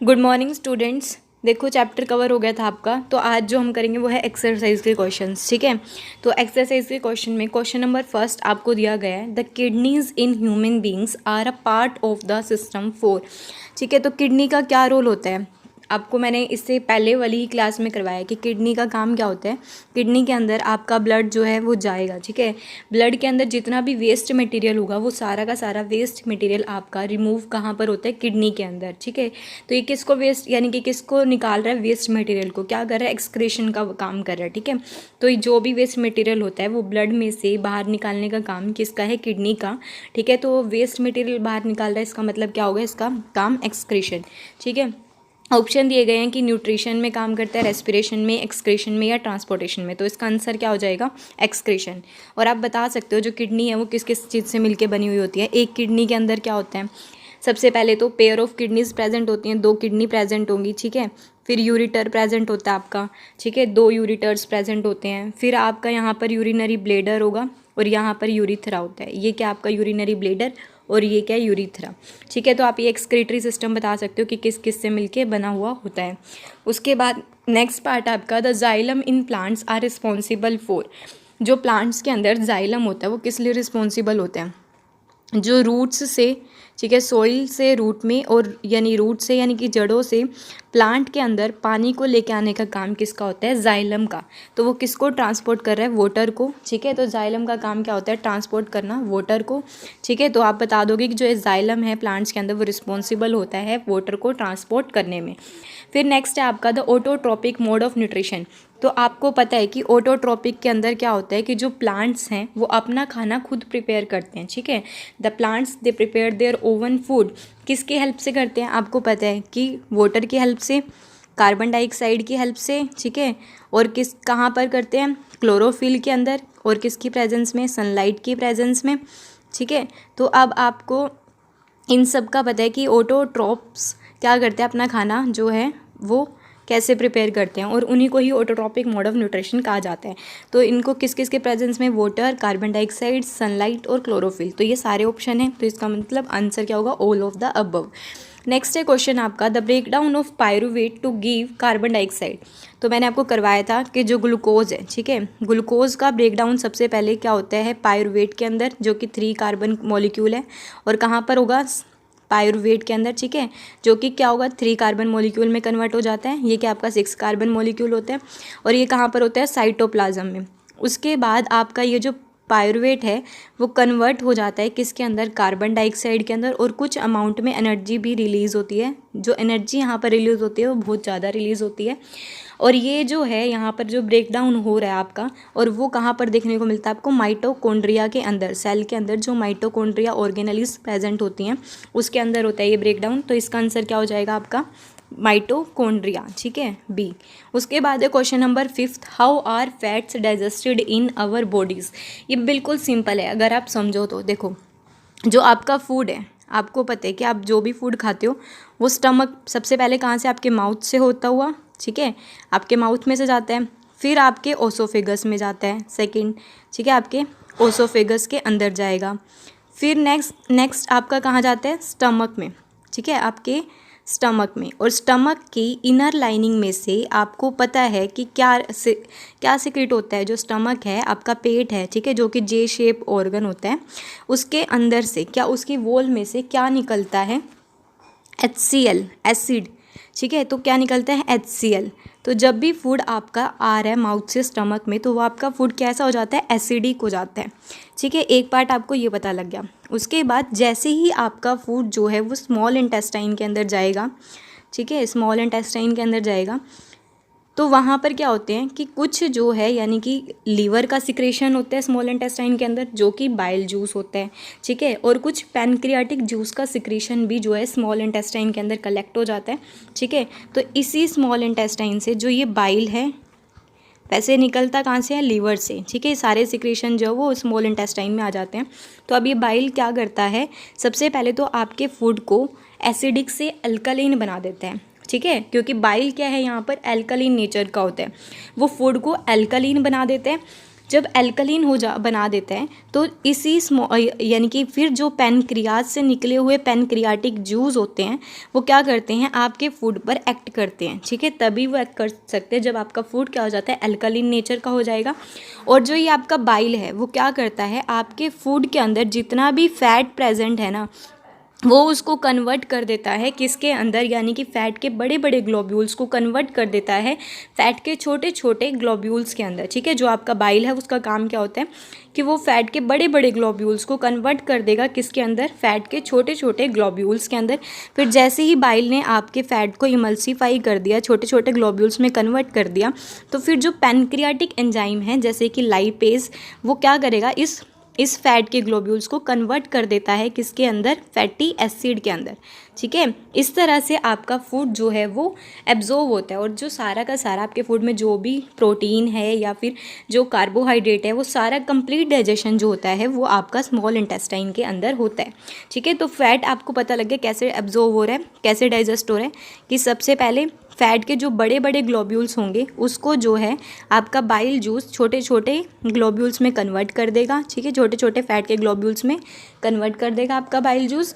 Good morning students. देखो chapter cover हो गया था आपका, तो आज जो हम करेंगे वो है एक्सरसाइज के क्वेश्चंस। ठीक है, तो एक्सरसाइज के क्वेश्चन में क्वेश्चन नंबर फर्स्ट आपको दिया गया है, the kidneys in human beings are a part of the system 4। ठीक है, तो किडनी का क्या रोल होता है, आपको मैंने इससे पहले वाली ही क्लास में करवाया कि किडनी का काम क्या होता है। किडनी के अंदर आपका ब्लड जो है वो जाएगा। ठीक है, ब्लड के अंदर जितना भी वेस्ट मटेरियल होगा वो सारा का सारा वेस्ट मटेरियल आपका रिमूव कहाँ पर होता है, किडनी के अंदर। ठीक है, तो ये किसको वेस्ट यानी कि किसको निकाल रहा है, वेस्ट मटेरियल को क्या कर रहा है, एक्सक्रीशन का काम कर रहा है। ठीक है, तो ये जो भी वेस्ट मटेरियल होता है वो ब्लड में से बाहर निकालने का काम किसका है, किडनी का। ठीक है, तो वेस्ट मटेरियल बाहर निकाल रहा है, इसका मतलब क्या होगा, इसका काम एक्सक्रीशन। ठीक है, ऑप्शन दिए गए हैं कि न्यूट्रिशन में काम करता है, रेस्पिरेशन में, एक्सक्रीशन में या ट्रांसपोर्टेशन में। तो इसका आंसर क्या हो जाएगा, एक्सक्रीशन। और आप बता सकते हो जो किडनी है वो किस किस चीज़ से मिलके बनी हुई होती है। एक किडनी के अंदर क्या होता है, सबसे पहले तो पेयर ऑफ किडनीज प्रेजेंट होती हैं, 2 किडनी प्रेजेंट होंगी। ठीक है, फिर यूरिटर प्रेजेंट होता है आपका। ठीक है, 2 यूरिटर्स प्रेजेंट होते हैं। फिर आपका यहाँ पर यूरिनरी ब्लेडर होगा और यहाँ पर यूरिथ्रा होता है। ये क्या आपका यूरिनरी ब्लेडर और ये क्या है, यूरिथ्रा। ठीक है, तो आप ये एक्सक्रीटरी सिस्टम बता सकते हो कि किस किस से मिलके बना हुआ होता है। उसके बाद नेक्स्ट पार्ट आपका, the xylem in plants are responsible for. जो प्लांट्स के अंदर जाइलम होता है वो किस लिए रिस्पॉन्सिबल होता है, जो रूट्स से, ठीक है, सॉइल से रूट में, और यानी रूट से यानी कि जड़ों से प्लांट के अंदर पानी को लेके आने का काम किसका होता है, जाइलम का। तो वो किसको ट्रांसपोर्ट कर रहा है, वाटर को। ठीक है, तो जाइलम का काम क्या होता है, ट्रांसपोर्ट करना वाटर को। ठीक है, तो आप बता दोगे कि जो जाइलम है प्लांट्स के अंदर वो रिस्पॉन्सिबल होता है वाटर को ट्रांसपोर्ट करने में। फिर नेक्स्ट है आपका the autotrophic mode of nutrition. तो आपको पता है कि ऑटोट्रॉपिक के अंदर क्या होता है कि जो प्लांट्स हैं वो अपना खाना खुद प्रिपेयर करते हैं। ठीक है, the plants they prepare their own food. किसकी हेल्प से करते हैं, आपको पता है कि वाटर की हेल्प से, कार्बन डाइऑक्साइड की हेल्प से। ठीक है, और किस कहाँ पर करते हैं, क्लोरोफिल के अंदर, और किसकी प्रेजेंस में, सनलाइट की प्रेजेंस में। ठीक है, तो अब आपको इन सब का पता है कि ऑटोट्रॉप्स क्या करते हैं, अपना खाना जो है वो कैसे प्रिपेयर करते हैं, और उन्हीं को ही ऑटोट्रॉपिक मोड ऑफ न्यूट्रिशन कहा जाता है। तो इनको किस किस के प्रेजेंस में, वाटर, कार्बन डाइऑक्साइड, सनलाइट और क्लोरोफिल। तो ये सारे ऑप्शन हैं, तो इसका मतलब आंसर क्या होगा, all of the above. Next है क्वेश्चन आपका, the break down of pyruvate to give carbon dioxide. तो मैंने आपको करवाया था कि जो ग्लूकोज है, ठीक है, ग्लूकोज का ब्रेक डाउन सबसे पहले क्या होता है, पायरुवेट के अंदर, जो कि 3 कार्बन मॉलिक्यूल है, और कहाँ पर होगा, पायरुवेट के अंदर। ठीक है, जो कि क्या होगा, 3 कार्बन मॉलिक्यूल में कन्वर्ट हो जाता है। ये क्या आपका 6 कार्बन मॉलिक्यूल होता है, और ये कहाँ पर होता है, साइटोप्लाज्म में। उसके बाद आपका ये जो पायरुवेट है वो कन्वर्ट हो जाता है किसके अंदर, कार्बन डाइऑक्साइड के अंदर, और कुछ अमाउंट में एनर्जी भी रिलीज़ होती है। जो एनर्जी यहाँ पर रिलीज़ होती है वो बहुत ज़्यादा रिलीज़ होती है। और ये जो है यहाँ पर जो ब्रेक डाउन हो रहा है आपका, और वो कहाँ पर देखने को मिलता है आपको, माइटोकॉन्ड्रिया के अंदर, सेल के अंदर जो माइटोकॉन्ड्रिया ऑर्गेनेल्स प्रेजेंट होती हैं उसके अंदर होता है ये ब्रेक डाउन। तो इसका आंसर क्या हो जाएगा आपका, माइटोकॉन्ड्रिया। ठीक है, बी। उसके बाद है question number 5, how are fats digested in our bodies. ये बिल्कुल सिंपल है अगर आप समझो तो। देखो, जो आपका फूड है, आपको पता है कि आप जो भी फूड खाते हो वो स्टमक सबसे पहले कहाँ से, आपके माउथ से होता हुआ, ठीक है, आपके माउथ में से जाता है, फिर आपके ओसोफेगस में जाता है सेकंड। ठीक है, आपके ओसोफेगस के अंदर जाएगा, फिर नेक्स्ट आपका कहाँ जाता है, स्टमक में। ठीक है, आपके स्टमक में, और स्टमक की इनर लाइनिंग में से आपको पता है कि क्या सिक्रेट होता है, जो स्टमक है आपका पेट है, ठीक है, जो कि जे शेप ऑर्गन होता है, उसके अंदर से क्या, उसकी वॉल में से क्या निकलता है, HCl, एसिड। ठीक है, तो क्या निकलता है, HCl। तो जब भी फूड आपका आ रहा है माउथ से स्टमक में, तो वो आपका फूड कैसा हो जाता है, एसिडिक हो जाता है। ठीक है, एक पार्ट आपको ये पता लग गया। उसके बाद जैसे ही आपका फूड जो है वो स्मॉल इंटेस्टाइन के अंदर जाएगा, ठीक है, स्मॉल इंटेस्टाइन के अंदर जाएगा, तो वहाँ पर क्या होते हैं कि कुछ जो है यानी कि लीवर का सिक्रेशन होता है स्मॉल इंटेस्टाइन के अंदर, जो कि बाइल जूस होता है। ठीक है, और कुछ पैनक्रियाटिक जूस का सिक्रेशन भी जो है स्मॉल इंटेस्टाइन के अंदर कलेक्ट हो जाता है। ठीक है, तो इसी स्मॉल इंटेस्टाइन से जो ये बाइल है वैसे निकलता कहाँ से है, लीवर से। ठीक है, सारे सिक्रेशन जो वो स्मॉल इंटेस्टाइन में आ जाते हैं। तो अब ये बाइल क्या करता है, सबसे पहले तो आपके फूड को एसिडिक से अल्कलीन बना देता है। ठीक है, क्योंकि बाइल क्या है यहाँ पर, एल्कलीन नेचर का होता है, वो फूड को एल्कलीन बना देते हैं। जब एल्कलीन बना देता है तो इसी यानी कि फिर जो पैनक्रियाज से निकले हुए पैनक्रियाटिक जूस होते हैं वो क्या करते हैं, आपके फूड पर एक्ट करते हैं, ठीक है। तभी वो एक्ट कर सकते हैं जब आपका फूड क्या हो जाता है, एल्कलीन नेचर का हो जाएगा। और जो ये आपका बाइल है वो क्या करता है, आपके फूड के अंदर जितना भी फैट प्रेजेंट है ना, वो उसको कन्वर्ट कर देता है किसके अंदर, यानी कि फ़ैट के बड़े बड़े ग्लोब्यूल्स को कन्वर्ट कर देता है फ़ैट के छोटे छोटे ग्लोब्यूल्स के अंदर, ठीक है। जो आपका बाइल है उसका काम क्या होता है कि वो फ़ैट के बड़े बड़े ग्लोब्यूल्स को कन्वर्ट कर देगा किसके अंदर, फ़ैट के छोटे छोटे ग्लोब्यूल्स के अंदर। फिर जैसे ही बाइल ने आपके फ़ैट को इमल्सीफाई कर दिया, छोटे छोटे ग्लोब्यूल्स में कन्वर्ट कर दिया, तो फिर जो पैनक्रियाटिक एंजाइम है जैसे कि लाइपेज, वो क्या करेगा, इस फैट के ग्लोब्यूल्स को कन्वर्ट कर देता है किसके अंदर, फैटी एसिड के अंदर, ठीक है। इस तरह से आपका फूड जो है वो एब्जॉर्ब होता है और जो सारा का सारा आपके फूड में जो भी प्रोटीन है या फिर जो कार्बोहाइड्रेट है वो सारा कंप्लीट डाइजेशन जो होता है वो आपका स्मॉल इंटेस्टाइन के अंदर होता है, ठीक है। तो फैट आपको पता लग गया कैसे एब्जॉर्ब हो रहा है, कैसे डाइजेस्ट हो रहा है, कि सबसे पहले फैट के जो बड़े बड़े ग्लोब्यूल्स होंगे उसको जो है आपका बाइल जूस छोटे छोटे ग्लोब्यूल्स में कन्वर्ट कर देगा, ठीक है। छोटे छोटे फैट के ग्लोब्यूल्स में कन्वर्ट कर देगा आपका बाइल जूस।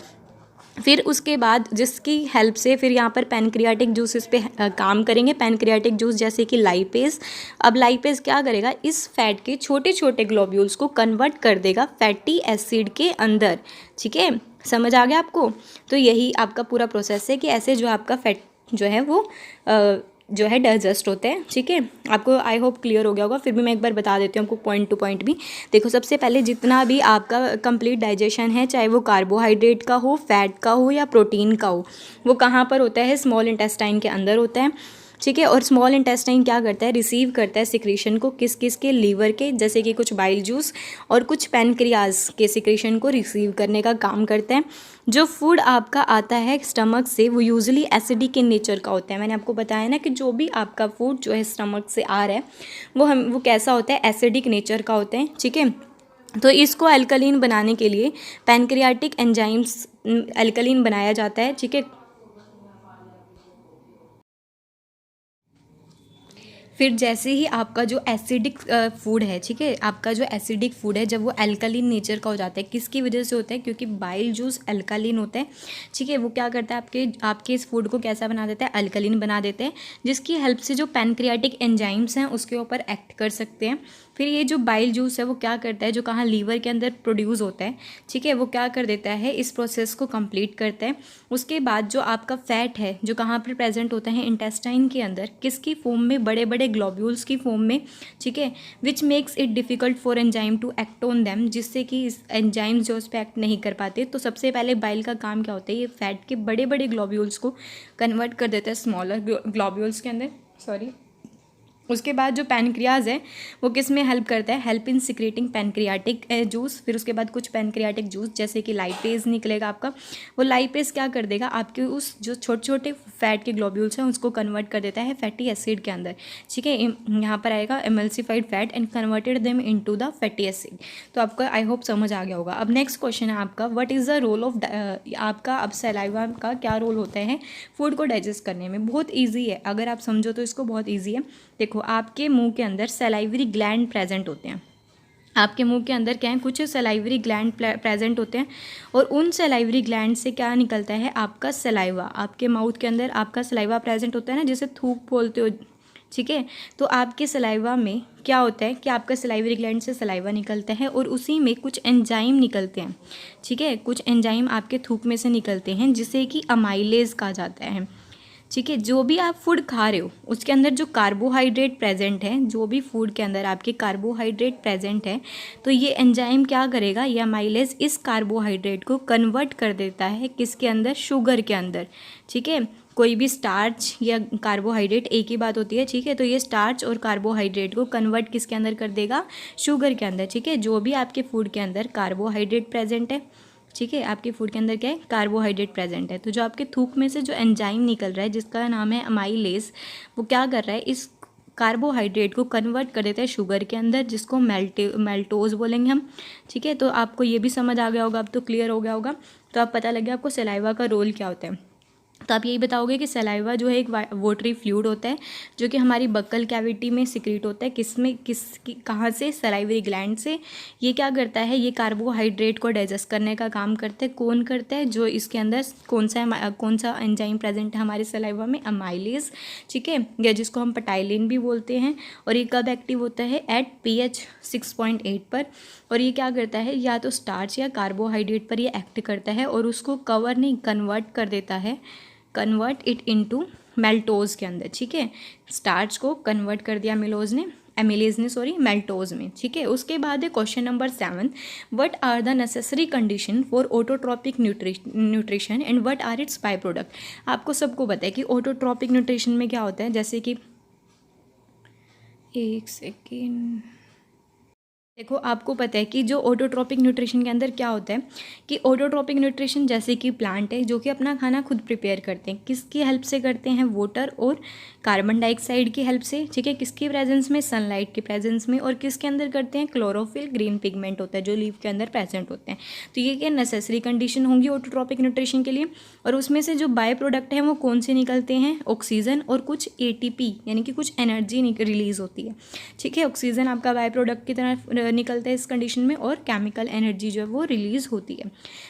फिर उसके बाद जिसकी हेल्प से फिर यहाँ पर पैनक्रियाटिक जूसेस पे काम करेंगे, पैनक्रियाटिक जूस जैसे कि लाइपेज। अब लाइपेज क्या करेगा, इस फैट के छोटे छोटे ग्लोब्यूल्स को कन्वर्ट कर देगा फैटी एसिड के अंदर, ठीक है। समझ आ गया आपको? तो यही आपका पूरा प्रोसेस है कि ऐसे जो आपका फैट जो है वो जो है डाइजेस्ट होते हैं, ठीक है। आपको आई होप क्लियर हो गया होगा। फिर भी मैं एक बार बता देती हूँ आपको पॉइंट टू पॉइंट भी। देखो, सबसे पहले जितना भी आपका कंप्लीट डाइजेशन है, चाहे वो कार्बोहाइड्रेट का हो, फैट का हो या प्रोटीन का हो, वो कहाँ पर होता है, स्मॉल इंटेस्टाइन के अंदर होता है, ठीक है। और स्मॉल इंटेस्टाइन क्या करता है, रिसीव करता है सिक्रीशन को किस किस के, लीवर के, जैसे कि कुछ बाइल जूस, और कुछ पैनक्रियाज के सिक्रीशन को रिसीव करने का काम करता है। जो फूड आपका आता है स्टमक से वो यूजुअली एसिडिक इन नेचर का होता है। मैंने आपको बताया ना कि जो भी आपका फूड जो है स्टमक से आ रहा है वो कैसा होता है, एसिडिक नेचर का होता है, ठीक है। तो इसको अल्कलीन बनाने के लिए पैनक्रियाटिक एंजाइम्स अल्कलीन बनाया जाता है, ठीक है। फिर जैसे ही आपका जो एसिडिक फूड है, ठीक है, आपका जो एसिडिक फूड है जब वो अल्कलीन नेचर का हो जाता है, किसकी वजह से होता है, क्योंकि बाइल जूस अल्कलीन होता है, ठीक है। वो क्या करता है, आपके इस फूड को कैसा बना देता है, अल्कलीन बना देते हैं, जिसकी हेल्प से जो पैनक्रियाटिक एंजाइम्स हैं उसके ऊपर एक्ट कर सकते हैं। फिर ये जो बाइल जूस है वो क्या करता है, जो कहाँ लीवर के अंदर प्रोड्यूस होता है, ठीक है, वो क्या कर देता है, इस प्रोसेस को कंप्लीट करता है। उसके बाद जो आपका फैट है जो कहाँ पर प्रेजेंट होता है, इंटेस्टाइन के अंदर, किसकी फॉर्म में, बड़े बड़े ग्लोब्यूल्स की फॉर्म में, ठीक है, which makes it difficult for enzyme to act on them, जिससे कि इस एंजाइम जो उस पर एक्ट नहीं कर पाते। तो सबसे पहले बाइल का काम क्या होता है, ये फैट के बड़े बड़े ग्लोब्यूल्स को कन्वर्ट कर देता है स्मॉलर ग्लोब्यूल्स के अंदर, सॉरी। उसके बाद जो पैनक्रियाज है वो किस में हेल्प करता है, help in secreting pancreatic juice. फिर उसके बाद कुछ पैनक्रियाटिक जूस जैसे कि लाइपेज निकलेगा आपका, वो लाइपेज क्या कर देगा, आपके उस जो छोटे छोटे फैट के ग्लोब्यूल्स हैं उसको कन्वर्ट कर देता है फैटी एसिड के अंदर, ठीक है। यहाँ पर आएगा emulsified fat and converted them into the fatty acid. तो आपका आई होप समझ आ गया होगा। अब नेक्स्ट क्वेश्चन है आपका, what is the role of, आपका अब सलाइवा का क्या रोल होता है फूड को डाइजेस्ट करने में। बहुत ईजी है, अगर आप समझो तो इसको बहुत ईजी है। देखो, आपके मुंह के अंदर सलाइवरी ग्लैंड प्रेजेंट होते हैं, आपके मुंह के अंदर क्या है, कुछ सलाइवरी ग्लैंड प्रेजेंट होते हैं, और उन सलाइवरी ग्लैंड से क्या निकलता है, आपका सलाइवा। आपके माउथ के अंदर आपका सलाइवा प्रेजेंट होता है ना, जिसे थूक बोलते हो, ठीक है। तो आपके सलाइवा में क्या होता है कि आपका सलाइवरी ग्लैंड से सलाइवा निकलता है और उसी में कुछ एंजाइम निकलते हैं, ठीक है। कुछ एंजाइम आपके थूक में से निकलते हैं जिसे कि अमाइलेज कहा जाता है, ठीक है। जो भी आप फूड खा रहे हो उसके अंदर जो कार्बोहाइड्रेट प्रेजेंट है, जो भी फूड के अंदर आपके कार्बोहाइड्रेट प्रेजेंट है, तो ये एंजाइम क्या करेगा, ये अमाइलेज इस कार्बोहाइड्रेट को कन्वर्ट कर देता है किसके अंदर, शुगर के अंदर, ठीक है। कोई भी स्टार्च या कार्बोहाइड्रेट एक ही बात होती है, ठीक है। तो ये स्टार्च और कार्बोहाइड्रेट को कन्वर्ट किसके अंदर कर देगा, शुगर के अंदर, ठीक है। जो भी आपके फूड के अंदर कार्बोहाइड्रेट प्रेजेंट है, ठीक है, आपके फूड के अंदर क्या है, कार्बोहाइड्रेट प्रेजेंट है, तो जो आपके थूक में से जो एंजाइम निकल रहा है जिसका नाम है अमाइलेज, वो क्या कर रहा है, इस कार्बोहाइड्रेट को कन्वर्ट कर देता है शुगर के अंदर, जिसको मेल्टोज बोलेंगे हम, ठीक है। तो आपको ये भी समझ आ गया होगा, अब तो क्लियर हो गया होगा। तो आप पता लग गया आपको सलाइवा का रोल क्या होता है। तो आप यही बताओगे कि सलाइवा जो है एक वाटरी फ्लूइड होता है जो कि हमारी बक्कल कैविटी में सिक्रीट होता है, कहाँ से, सलाइवरी ग्लैंड से। ये क्या करता है, ये कार्बोहाइड्रेट को डाइजेस्ट करने का काम करता है। कौन करता है, जो इसके अंदर कौन सा एंजाइम प्रेजेंट है हमारे सलाइवा में, अमाइलेज, ठीक है, या जिसको हम पटाइलिन भी बोलते हैं। और ये कब एक्टिव होता है, एट pH 6.8 पर। और ये क्या करता है, या तो स्टार्च या कार्बोहाइड्रेट पर ये एक्ट करता है और उसको कवर नहीं, कन्वर्ट कर देता है, कन्वर्ट इट इनटू मेल्टोज के अंदर, ठीक है। स्टार्च को कन्वर्ट कर दिया एमिलेज ने मेल्टोज में, ठीक है। उसके बाद है question number 7, what are the necessary condition for autotrophic nutrition and what are its by product. आपको सबको पता है कि ऑटोट्रॉपिक न्यूट्रिशन में क्या होता है, जैसे कि एक सेकेंड, देखो आपको पता है कि जो ऑटोट्रॉपिक न्यूट्रिशन के अंदर क्या होता है कि ऑटोट्रॉपिक न्यूट्रिशन जैसे कि प्लांट है जो कि अपना खाना खुद प्रिपेयर करते हैं, किसकी हेल्प से करते हैं, वाटर और कार्बन डाइऑक्साइड की हेल्प से, ठीक है, किसकी प्रेजेंस में, सनलाइट की प्रेजेंस में। और किसके अंदर करते हैं, क्लोरोफिल, ग्रीन पिगमेंट होता है जो लीफ के अंदर प्रेजेंट होते हैं। तो ये क्या नेसेसरी कंडीशन होंगी ऑटोट्रॉपिक न्यूट्रिशन के लिए। और उसमें से जो बाय प्रोडक्ट हैं वो कौन से निकलते हैं, ऑक्सीजन और कुछ ATP यानी कि कुछ एनर्जी रिलीज होती है, ठीक है। ऑक्सीजन आपका बाय प्रोडक्ट की तरह निकलता है इस कंडीशन में और केमिकल एनर्जी जो है वो रिलीज होती है।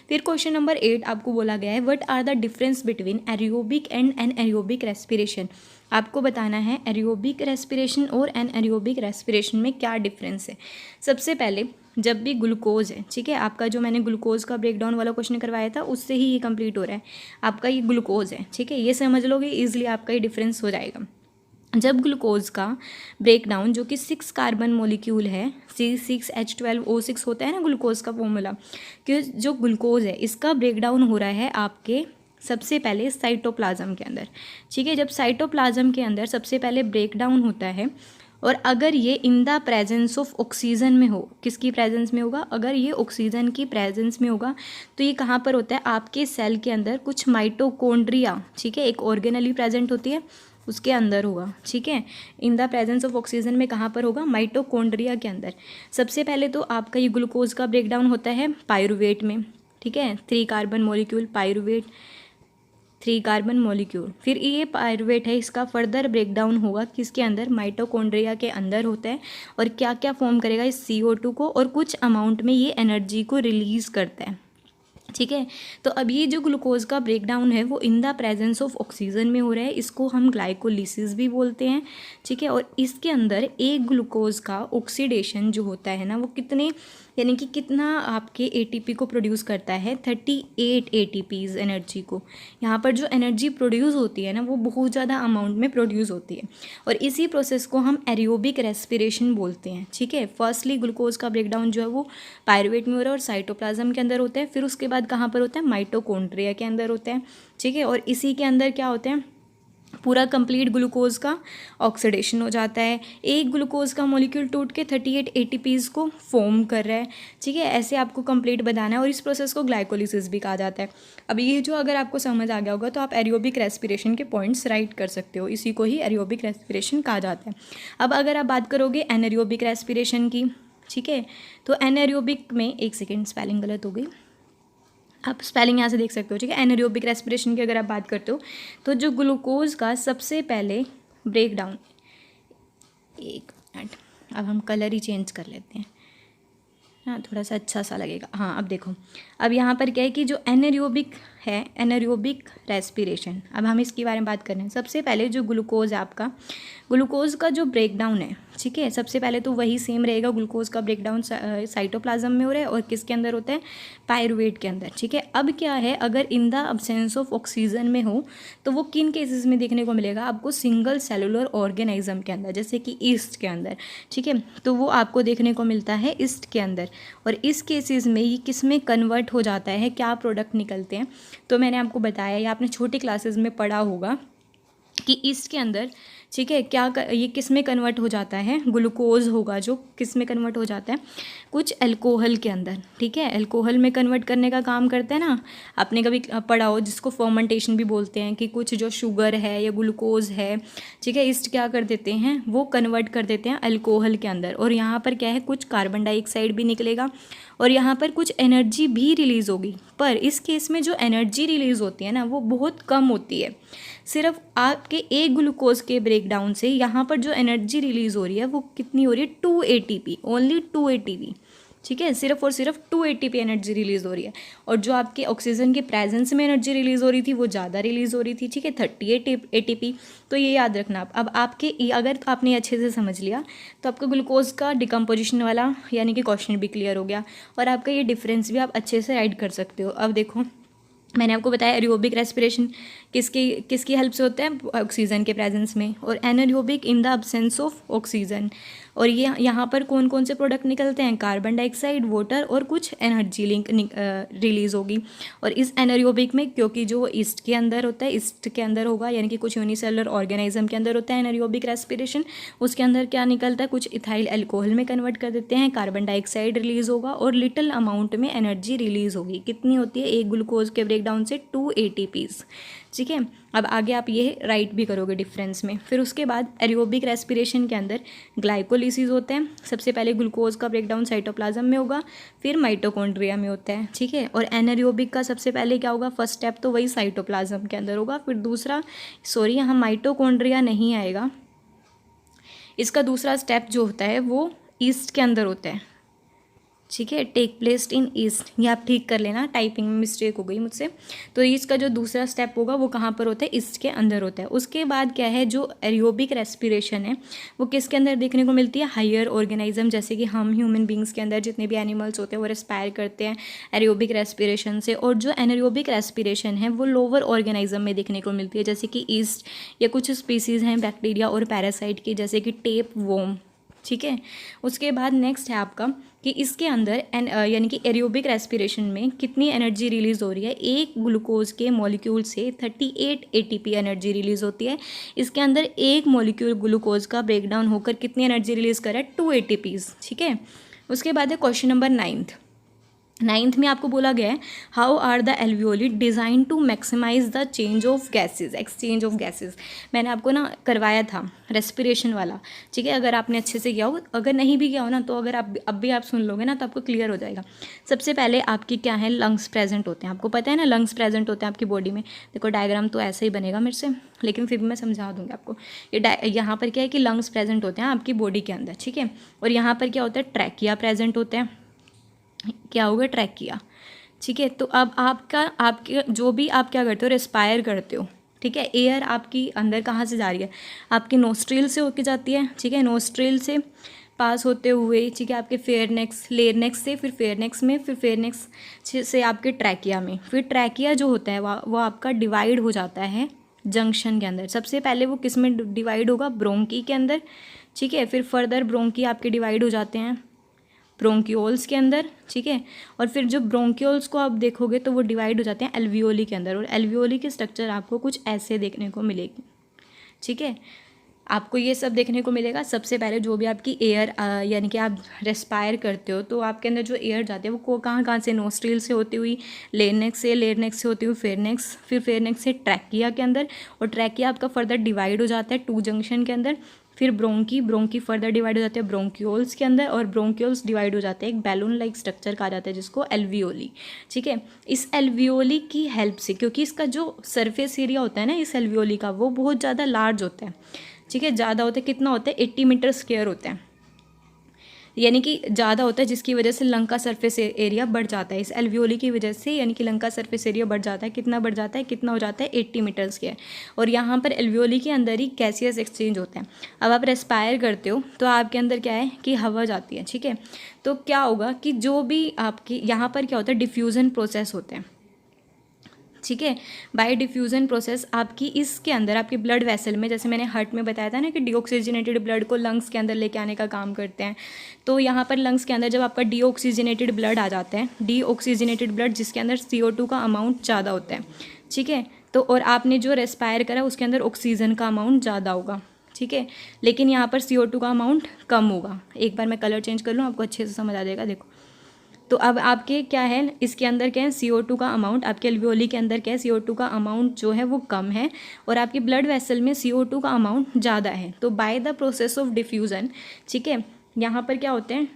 फिर क्वेश्चन नंबर 8 आपको बोला गया है, what are the difference between aerobic and anaerobic respiration. आपको बताना है एरोबिक रेस्पिरेशन और एनएरोबिक रेस्पिरेशन में क्या डिफरेंस है। सबसे पहले जब भी ग्लूकोज है, ठीक है, आपका जो मैंने ग्लूकोज का ब्रेकडाउन वाला क्वेश्चन करवाया था उससे ही ये कंप्लीट हो रहा है। आपका ये ग्लूकोज है, ठीक है, ये समझ लोगे ईजिली, आपका ये डिफरेंस हो जाएगा। जब ग्लूकोज का ब्रेकडाउन जो कि 6 कार्बन मोलिक्यूल है, C6H12O6 होता है ना ग्लूकोज का फॉर्मूला, कि जो ग्लूकोज है इसका ब्रेकडाउन हो रहा है आपके सबसे पहले साइटोप्लाज्म के अंदर, ठीक है। जब साइटोप्लाज्म के अंदर सबसे पहले ब्रेकडाउन होता है और अगर ये in the presence of oxygen में हो, किसकी प्रेजेंस में होगा, अगर ये ऑक्सीजन की प्रेजेंस में होगा तो ये कहाँ पर होता है, आपके सेल के अंदर कुछ माइटोकॉन्ड्रिया, ठीक है, एक ऑर्गेनली प्रेजेंट होती है उसके अंदर होगा, ठीक है। In the presence of oxygen में कहाँ पर होगा, माइटोकॉन्ड्रिया के अंदर। सबसे पहले तो आपका ये ग्लूकोज का ब्रेकडाउन होता है पायरुवेट में, ठीक है, 3 carbon molecule pyruvate, 3 carbon molecule. फिर ये पायरुवेट है, इसका फर्दर ब्रेकडाउन होगा किसके अंदर, माइटोकॉन्ड्रिया के अंदर होता है। और क्या क्या फॉर्म करेगा, इस CO2 को, और कुछ अमाउंट में ये एनर्जी को रिलीज करता है, ठीक है। तो अब ये जो ग्लूकोज का ब्रेकडाउन है वो in the presence of oxygen में हो रहा है, इसको हम ग्लाइकोलिसिस भी बोलते हैं, ठीक है। और इसके अंदर एक ग्लूकोज का ऑक्सीडेशन जो होता है ना वो कितने, यानी कि कितना आपके ATP को प्रोड्यूस करता है, 38 ATPs एनर्जी को। यहाँ पर जो एनर्जी प्रोड्यूस होती है ना वो बहुत ज़्यादा अमाउंट में प्रोड्यूस होती है और इसी प्रोसेस को हम एरोबिक रेस्पिरेशन बोलते हैं, ठीक है। फर्स्टली ग्लूकोज का ब्रेकडाउन जो है वो पायरुवेट में हो रहा है और साइटोप्लाज्म के अंदर होता है, फिर उसके बाद कहाँ पर होता है, माइटोकॉन्ड्रिया के अंदर होता है, ठीक है। और इसी के अंदर क्या होता है, पूरा कंप्लीट ग्लूकोज का ऑक्सीडेशन हो जाता है। एक ग्लूकोज का मॉलिक्यूल टूट के 38 ATPs को फॉर्म कर रहा है, ठीक है। ऐसे आपको कंप्लीट बताना है और इस प्रोसेस को ग्लाइकोलिसिस भी कहा जाता है। अब ये जो अगर आपको समझ आ गया होगा तो आप एरोबिक रेस्पिरेशन के पॉइंट्स राइट कर सकते हो, इसी को ही एरोबिक रेस्पिरेशन कहा जाता है। अब अगर आप बात करोगे एनारोबिक रेस्पिरेशन की, ठीक है, तो एनारोबिक में, एक सेकेंड स्पेलिंग गलत हो गई, आप स्पेलिंग यहाँ से देख सकते हो, ठीक है। एनारोबिक रेस्पिरेशन की अगर आप बात करते हो तो जो ग्लूकोज का सबसे पहले ब्रेकडाउन, एक मिनट, अब हम कलर ही चेंज कर लेते हैं, हाँ थोड़ा सा अच्छा सा लगेगा। हाँ अब देखो, अब यहाँ पर क्या है कि जो एनारोबिक है, एनारोबिक रेस्पिरेशन, अब हम इसके बारे में बात कर रहे हैं। सबसे पहले जो ग्लूकोज है आपका, ग्लूकोज का जो ब्रेकडाउन है, ठीक है, सबसे पहले तो वही सेम रहेगा, ग्लूकोज का ब्रेकडाउन साइटोप्लाज्म में हो रहा है और किसके अंदर होता है, पायरुवेट के अंदर, ठीक है। अब क्या है, अगर in the absence of oxygen में हो तो वो किन केसेस में देखने को मिलेगा आपको, सिंगल सेलुलर ऑर्गेनिज्म के अंदर, जैसे कि ईस्ट के अंदर, ठीक है, तो वो आपको देखने को मिलता है ईस्ट के अंदर। और इस केसेस में ये किस में कन्वर्ट हो जाता है, क्या प्रोडक्ट निकलते हैं, तो मैंने आपको बताया या आपने छोटी क्लासेस में पढ़ा होगा कि ईस्ट के अंदर, ठीक है, ये किस में कन्वर्ट हो जाता है, ग्लूकोज होगा जो किस में कन्वर्ट हो जाता है, कुछ अल्कोहल के अंदर, ठीक है। अल्कोहल में कन्वर्ट करने का काम करता है ना, आपने कभी पढ़ा हो, जिसको फर्मेंटेशन भी बोलते हैं, कि कुछ जो शुगर है या ग्लूकोज है, ठीक है, ईस्ट क्या कर देते हैं, वो कन्वर्ट कर देते हैं अल्कोहल के अंदर। और यहाँ पर क्या है, कुछ कार्बन डाइऑक्साइड भी निकलेगा और यहाँ पर कुछ एनर्जी भी रिलीज़ होगी, पर इस केस में जो एनर्जी रिलीज़ होती है ना वो बहुत कम होती है। सिर्फ आपके एक ग्लूकोज के ब्रेकडाउन से यहाँ पर जो एनर्जी रिलीज़ हो रही है वो कितनी हो रही है, 2 ATP, ओनली 2 ATP, ठीक है, सिर्फ और सिर्फ 2 ATP एनर्जी रिलीज़ हो रही है। और जो आपके ऑक्सीजन के प्रेजेंस में एनर्जी रिलीज़ हो रही थी वो ज़्यादा रिलीज़ हो रही थी, ठीक है, 38 ATP। तो ये याद रखना आप। अब आपके अगर आपने अच्छे से समझ लिया तो आपका ग्लूकोज का डिकम्पोजिशन वाला यानी कि क्वेश्चन भी क्लियर हो गया, और आपका ये डिफरेंस भी आप अच्छे से राइट कर सकते हो। अब देखो, मैंने आपको बताया एरोबिक रेस्पिरेशन किसकी हेल्प से होता है, ऑक्सीजन के प्रेजेंस में, और anaerobic in the absence of oxygen. और ये यहाँ पर कौन कौन से प्रोडक्ट निकलते हैं, कार्बन डाइऑक्साइड, वाटर और कुछ एनर्जी लिंक रिलीज़ होगी। और इस एनारोबिक में क्योंकि जो ईस्ट के अंदर होता है, ईस्ट के अंदर होगा, यानी कि कुछ यूनिसेलुलर ऑर्गेनिज्म के अंदर होता है एनारोबिक रेस्पिरेशन, उसके अंदर क्या निकलता है, कुछ इथाइल अल्कोहल में कन्वर्ट कर देते हैं, कार्बन डाइऑक्साइड रिलीज़ होगा और लिटिल अमाउंट में एनर्जी रिलीज़ होगी। कितनी होती है, एक ग्लूकोज के ब्रेकडाउन से 2 ATPs, ठीक है। अब आगे आप ये राइट भी करोगे डिफरेंस में। फिर उसके बाद एरोबिक रेस्पिरेशन के अंदर ग्लाइकोलिसिस होते हैं। सबसे पहले ग्लूकोज का ब्रेकडाउन साइटोप्लाज्म में होगा, फिर माइटोकॉन्ड्रिया में होता है, ठीक है। और एनारोबिक का सबसे पहले क्या होगा, फर्स्ट स्टेप तो वही साइटोप्लाज्म के अंदर होगा, फिर दूसरा, सॉरी यहाँ माइटोकॉन्ड्रिया नहीं आएगा, इसका दूसरा स्टेप जो होता है वो ईस्ट के अंदर होता है, ठीक है, टेक प्लेस इन ईस्ट। ये आप ठीक कर लेना, टाइपिंग में मिस्टेक हो गई मुझसे। तो ईस्ट का जो दूसरा स्टेप होगा वो कहाँ पर होता है, ईस्ट के अंदर होता है। उसके बाद क्या है, जो एरोबिक रेस्पिरेशन है वो किसके अंदर देखने को मिलती है, हायर ऑर्गेनिज्म, जैसे कि हम ह्यूमन बींग्स के अंदर जितने भी एनिमल्स होते हैं वो रेस्पायर करते हैं एरोबिक रेस्पिरेशन से। और जो एनारोबिक रेस्पिरेशन है वो लोअर ऑर्गेनिज्म में देखने को मिलती है, जैसे कि ईस्ट या कुछ स्पीसीज़ हैं बैक्टीरिया और पैरासाइट की, जैसे कि टेप वोम, ठीक है। उसके बाद नेक्स्ट है आपका कि इसके अंदर यानी कि एरोबिक रेस्पिरेशन में कितनी एनर्जी रिलीज़ हो रही है, एक ग्लूकोज के मॉलिक्यूल से 38 ATP एनर्जी रिलीज़ होती है। इसके अंदर एक मॉलिक्यूल ग्लूकोज का ब्रेकडाउन होकर कितनी एनर्जी रिलीज़ कर रहा है, 2 ATPs, ठीक है। उसके बाद है क्वेश्चन नंबर 9th में आपको बोला गया है, how are the alveoli design to maximise the change of gases, exchange of gases. मैंने आपको ना करवाया था रेस्पिरेशन वाला, ठीक है, अगर आपने अच्छे से किया हो, अगर नहीं भी किया हो ना तो अगर आप अब भी आप सुन लोगे ना तो आपको क्लियर हो जाएगा। सबसे पहले आपकी क्या है, लंग्स प्रेजेंट होते हैं, आपको पता है ना लंग्स प्रेजेंट होते हैं आपकी बॉडी में। देखो डायग्राम तो ऐसे ही बनेगा मेरे से, लेकिन फिर भी मैं समझा दूँगी आपको। ये यहाँ पर क्या है कि लंग्स प्रेजेंट होते हैं आपकी बॉडी के अंदर, ठीक है। और यहाँ पर क्या होता है, ट्रैकिया प्रेजेंट होते हैं, क्या होगा, ट्रैकिया, ठीक है। तो अब आपके जो भी आप क्या करते हो, रेस्पायर करते हो, ठीक है। एयर आपकी अंदर कहाँ से जा रही है, आपकी नोस्ट्रिल से होके जाती है, ठीक है, नोस्ट्रिल से पास होते हुए, ठीक है, आपके फेयरनेक्स, लेयरनेक्स से, फिर फेयरनेक्स में, फिर फेयरनेक्स से आपके ट्रैकिया में। फिर ट्रैकिया जो होता है वो आपका डिवाइड हो जाता है जंक्शन के अंदर। सबसे पहले वो किस में डिवाइड होगा, ब्रोंकी के अंदर, ठीक है। फिर फर्दर ब्रोंकी आपके डिवाइड हो जाते हैं ब्रोंकियोल्स के अंदर, ठीक है। और फिर जो ब्रोंकियोल्स को आप देखोगे तो वो डिवाइड हो जाते हैं एल्वियोली के अंदर, और एल्वियोली की स्ट्रक्चर आपको कुछ ऐसे देखने को मिलेगी, ठीक है। आपको ये सब देखने को मिलेगा। सबसे पहले जो भी आपकी एयर यानी कि आप रेस्पायर करते हो तो आपके अंदर जो एयर जाती है वो कहाँ से, नोस्ट्रिल से होती हुई लेयरनेक्स से होती हुई फेयरनेक्स, फिर फेयरनेक्स से ट्रैकिया के अंदर, और ट्रैकिया आपका फर्दर डिवाइड हो जाता है 2 जंक्शन के अंदर। फिर ब्रोंकी फर्दर डिवाइड हो जाते हैं ब्रोंकियोल्स के अंदर, और ब्रोंकियोल्स डिवाइड हो जाते हैं एक बैलून लाइक स्ट्रक्चर कहा जाता है जिसको एल्वियोली, ठीक है। इस एल्वियोली की हेल्प से, क्योंकि इसका जो सरफेस एरिया होता है ना इस एल्वियोली का वो बहुत ज़्यादा लार्ज होता है, ठीक है, ज़्यादा होता है, कितना होता है, 80 मीटर स्क्वायर होता है, यानी कि ज़्यादा होता है, जिसकी वजह से लंग का सरफेस एरिया बढ़ जाता है इस एल्वियोली की वजह से, यानी कि लंग का सरफेस एरिया बढ़ जाता है। कितना बढ़ जाता है, कितना हो जाता है, 80 मीटर स्क्वायर। और यहाँ पर एल्वियोली के अंदर ही गैसियस एक्सचेंज होता है। अब आप रेस्पायर करते हो तो आपके अंदर क्या है कि हवा जाती है, ठीक है। तो क्या होगा कि जो भी आपकी यहाँ पर क्या होता है, डिफ्यूज़न प्रोसेस होते हैं, ठीक है। बाय डिफ्यूज़न प्रोसेस आपकी इसके अंदर आपकी ब्लड वेसल में, जैसे मैंने हार्ट में बताया था ना कि डीऑक्सीजनेटेड ब्लड को लंग्स के अंदर लेके आने का काम करते हैं। तो यहाँ पर लंग्स के अंदर जब आपका डीऑक्सीजनेटेड ब्लड आ जाता है, डीऑक्सीजनेटेड ब्लड जिसके अंदर CO2 का अमाउंट ज़्यादा होता है, ठीक है। तो और आपने जो रेस्पायर करा उसके अंदर ऑक्सीजन का अमाउंट ज़्यादा होगा, ठीक है, लेकिन यहाँ पर CO2 का अमाउंट कम होगा। एक बार मैं कलर चेंज कर लूँ, आपको अच्छे से समझ आ जाएगा। देखो तो अब आपके क्या है, इसके अंदर क्या है, CO2 का अमाउंट, आपके एल्वियोली के अंदर क्या है, CO2 का अमाउंट जो है वो कम है, और आपकी ब्लड वेसल में CO2 का अमाउंट ज़्यादा है। तो by the process of diffusion, ठीक है, यहाँ पर क्या होते हैं,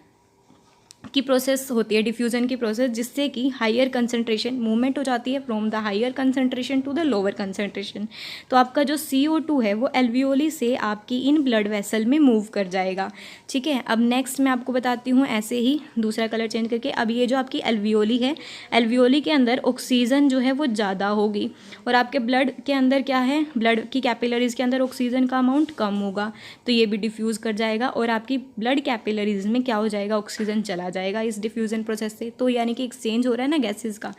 की प्रोसेस होती है, डिफ्यूज़न की प्रोसेस, जिससे कि हायर कंसंट्रेशन मूवमेंट हो जाती है from the higher concentration to the lower concentration. तो आपका जो CO2 है वो एल्वियोली से आपकी इन ब्लड वेसल में मूव कर जाएगा। ठीक है, अब नेक्स्ट मैं आपको बताती हूँ ऐसे ही दूसरा कलर चेंज करके। अब ये जो आपकी एल्वियोली है, एल्वियोली के अंदर ऑक्सीजन जो है वो ज़्यादा होगी, और आपके ब्लड के अंदर क्या है, ब्लड की कैपिलरीज के अंदर ऑक्सीजन का अमाउंट कम होगा, तो ये भी डिफ्यूज़ कर जाएगा और आपकी ब्लड कैपिलरीज में क्या हो जाएगा, ऑक्सीजन चला जाएगा इस डिफ्यूज़न प्रोसेस से। तो यानी कि एक्सचेंज हो रहा है ना गैसेस का।